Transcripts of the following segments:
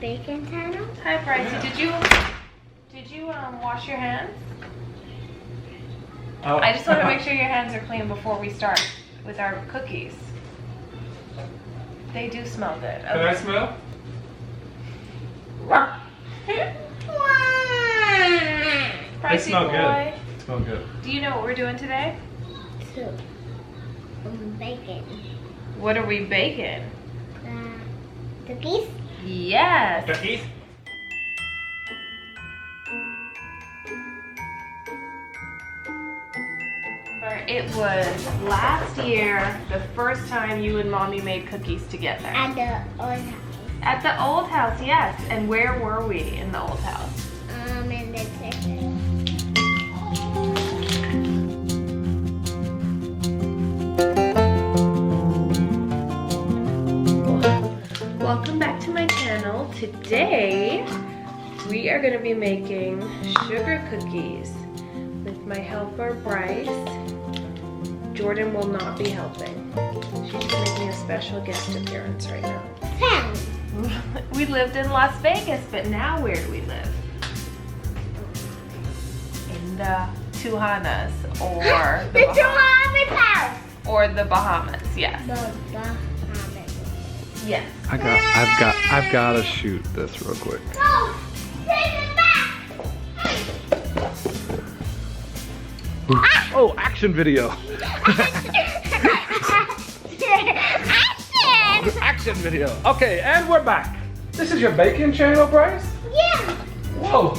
bacon channel. Hi, Brycey. Did you wash your hands? Oh. I just want to make sure your hands are clean before we start with our cookies. They do smell good. Can I smell? They Brycey smell boy, good. They smell good. do you know what we're doing today? Soup. Bacon. What are we baking? Cookies. Yes. Cookies? It was last year, the first time you and Mommy made cookies together. At the old house. At the old house, yes. And where were we in the old house? In the kitchen. Welcome back to my channel. Today, we are gonna be making sugar cookies with my helper, Bryce. Jordan will not be helping. She's just making a special guest appearance right now. We lived in Las Vegas, but now where do we live? In the Tuhanas or The Tuhanas house. Or the Bahamas, yes. The Bahamas. Yes. I've got to shoot this real quick. No! Take it back! Oh, action video. Action! Action video. Okay, and we're back. This is your baking channel, Bryce? Yeah! Whoa.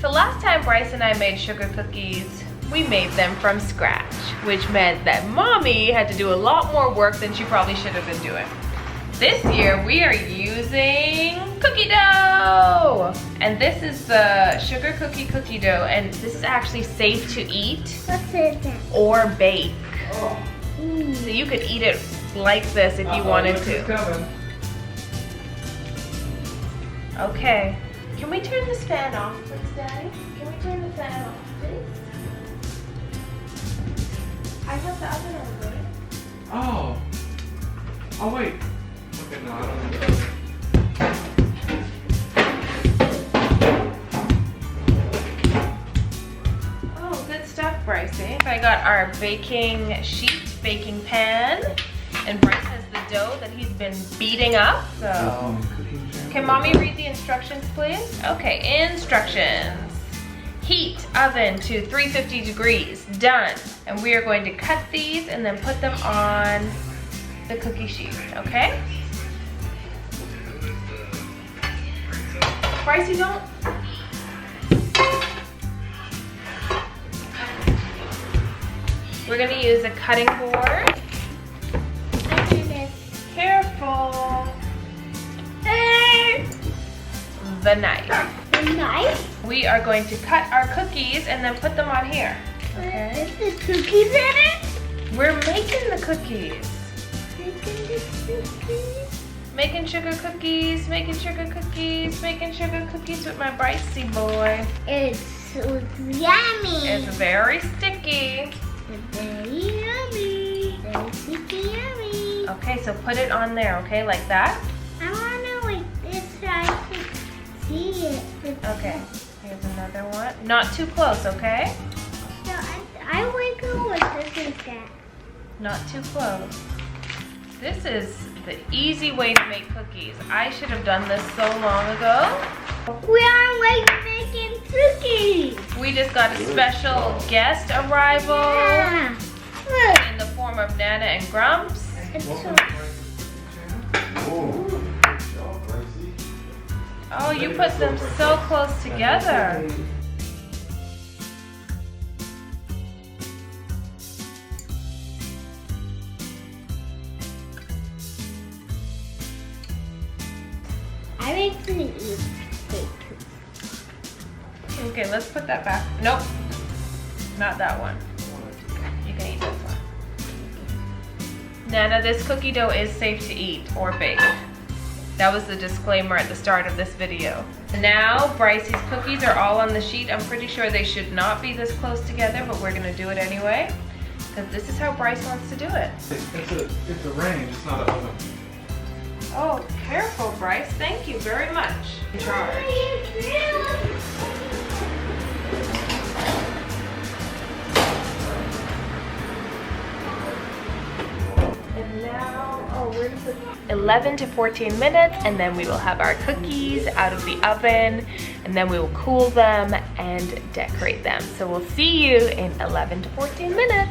So last time Bryce and I made sugar cookies, we made them from scratch, which meant that Mommy had to do a lot more work than she probably should have been doing. This year we are using cookie dough, and this is the sugar cookie dough, and this is actually safe to eat What's it? or bake. Oh. So you could eat it like this if you wanted look who's to. coming. Okay, can we turn this fan off, please, Daddy? Can we turn the fan off, please? I have the oven over it. Oh. Oh, wait. Okay, no, I don't need that. Oh, good stuff, Brycey. I got our baking sheet, baking pan, and Bryce has the dough that he's been beating up. So, can Mommy read the instructions, please? Okay, instructions. Heat oven to 350 degrees, done. And we are going to cut these and then put them on the cookie sheet, okay? Bryce, you don't. We're gonna use a cutting board. Careful. The knife. The knife? We are going to cut our cookies and then put them on here. Okay. Is the cookies in it? We're making the cookies. Making the cookies? Making sugar cookies, making sugar cookies, making sugar cookies with my Brycey boy. It's so yummy. It's very sticky. Very yummy. Very sticky yummy. Okay, so put it on there, okay, like that? I wanna like this so I can see it. Okay, here's another one. Not too close, okay? So I want to go with this instead. Not too close. This is the easy way to make cookies. I should have done this so long ago. We are like making cookies. We just got a special guest arrival Yeah. Look. in the form of Nana and Grumps. It's so Oh, you put them so close together. I make to eat cake. Okay, let's put that back. Nope, not that one. You can eat this one. Nana, this cookie dough is safe to eat or bake. That was the disclaimer at the start of this video. Now, Brycey's cookies are all on the sheet. I'm pretty sure they should not be this close together, but we're gonna do it anyway, because this is how Bryce wants to do it. It's a range, it's not an oven. Oh, careful, Bryce. Thank you very much. In charge. And now, oh, where to put 11 to 14 minutes, and then we will have our cookies out of the oven, and then we will cool them and decorate them. So we'll see you in 11 to 14 minutes.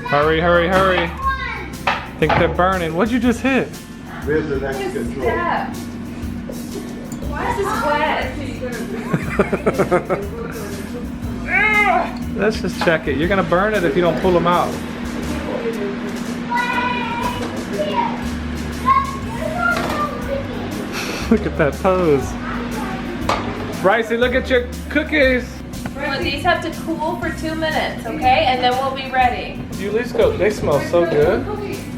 Hurry, hurry, hurry. I think they're burning. What'd you just hit? Where's the next control? Why is this wet? Let's just check it. You're gonna burn it if you don't pull them out. Look at that pose. Brycey, look at your cookies. Well, these have to cool for 2 minutes, okay? And then we'll be ready. You at least go. They smell so good.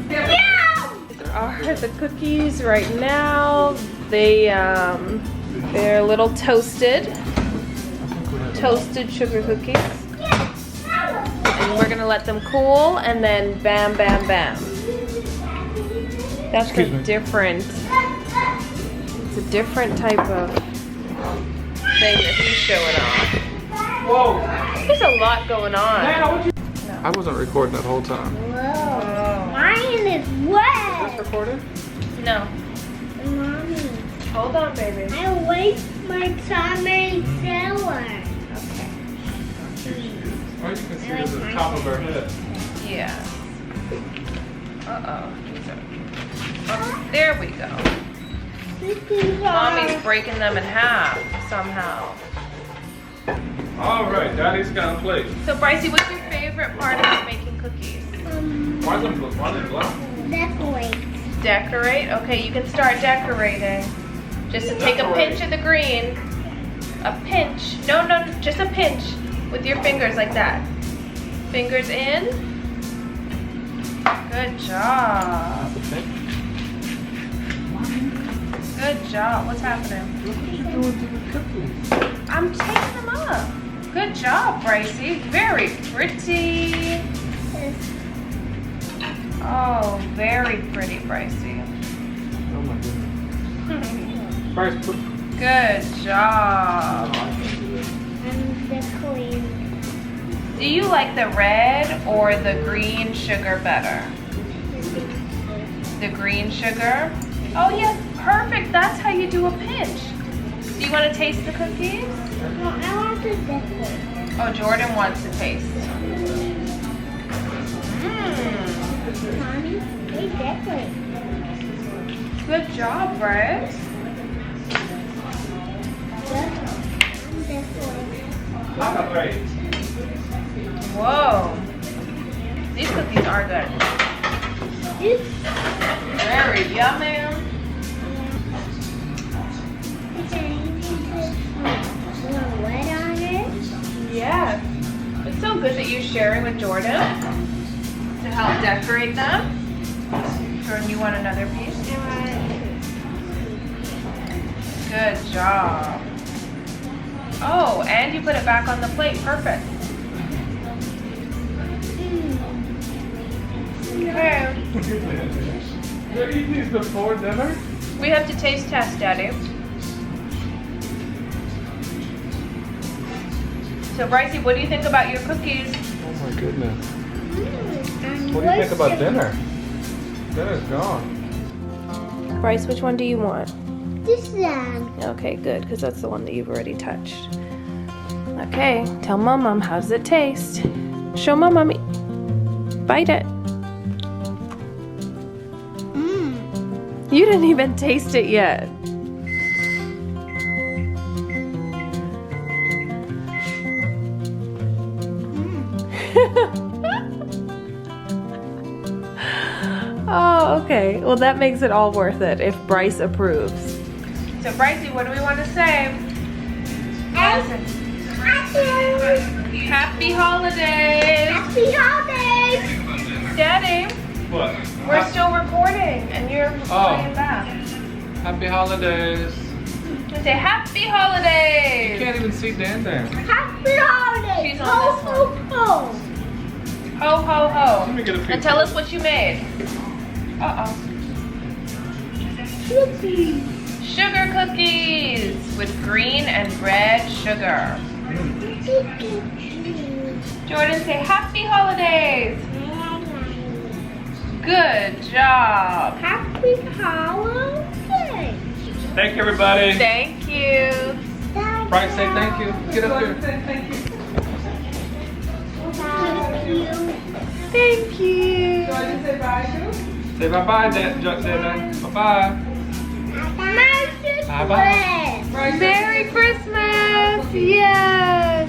These are the cookies right now. They're a little toasted sugar cookies. And we're gonna let them cool, and then bam, bam, bam. That's a different. It's a different type of thing that he's showing off. Whoa! There's a lot going on. I wasn't recording that whole time. Whoa. Mine is Is wet. this recorded? No. Mommy, Hold on, baby. I waste my time in shower. Okay. All you can see is the top of her head. Yeah. Uh-oh. Oh, there we go. Mommy's breaking them in half somehow. All right, Daddy's got a plate. So, Brycey, what's your favorite part about making cookies? Why is it black? Decorate. Decorate? Okay, you can start decorating. Just to take a pinch of the green. A pinch. No, just a pinch with your fingers like that. Fingers in. Good job. Good job. What's happening? What are you doing to the cookies? I'm taking them up. Good job, Brycey. Very pretty. Oh, very pretty, Brycey. Oh my goodness. Bryce, put. Good job. I'm decorating. Do you like the red or the green sugar better? The green sugar? Oh yes, perfect. That's how you do a pinch. Do you want to taste the cookies? No, I want to decorate. Oh, Jordan wants to taste. Mmm. Mommy, they decorate. Good job, Bryce. I'm decorating. Whoa. These cookies are good. Oops. Very yummy. Wet on it. Yes. It's so good that you're sharing with Jordan to help decorate them. Jordan, you want another piece? Good job. Oh, and you put it back on the plate. Perfect. Okay. You're eating these before dinner? We have to taste test, Daddy. So, Brycey, what do you think about your cookies? Oh my goodness. What do you think about dinner? Dinner's gone. Bryce, which one do you want? This one. Okay, good, because that's the one that you've already touched. Okay, tell Mom, how does it taste? Show Mom, bite it. You didn't even taste it yet. Oh, okay. Well, that makes it all worth it if Bryce approves. So, Brycey, what do we want to say? Happy holidays! Happy holidays! Daddy, What? we're still recording and you're playing back. Happy holidays. Say happy holidays! You can't even see Dan. Happy holidays! She's on Ho, this ho, ho! Ho, ho, ho. Let me get a picture. And tell us what you made. Uh-oh. Cookies. Sugar cookies with green and red sugar. Jordan, say happy holidays. Good job. Happy holidays. Thank you, everybody. Thank you. Bryce, say thank you. Get up here. Thank you. Thank you. Say bye-bye, Dad. Bye-bye. Bye-bye. Merry Christmas. Yes.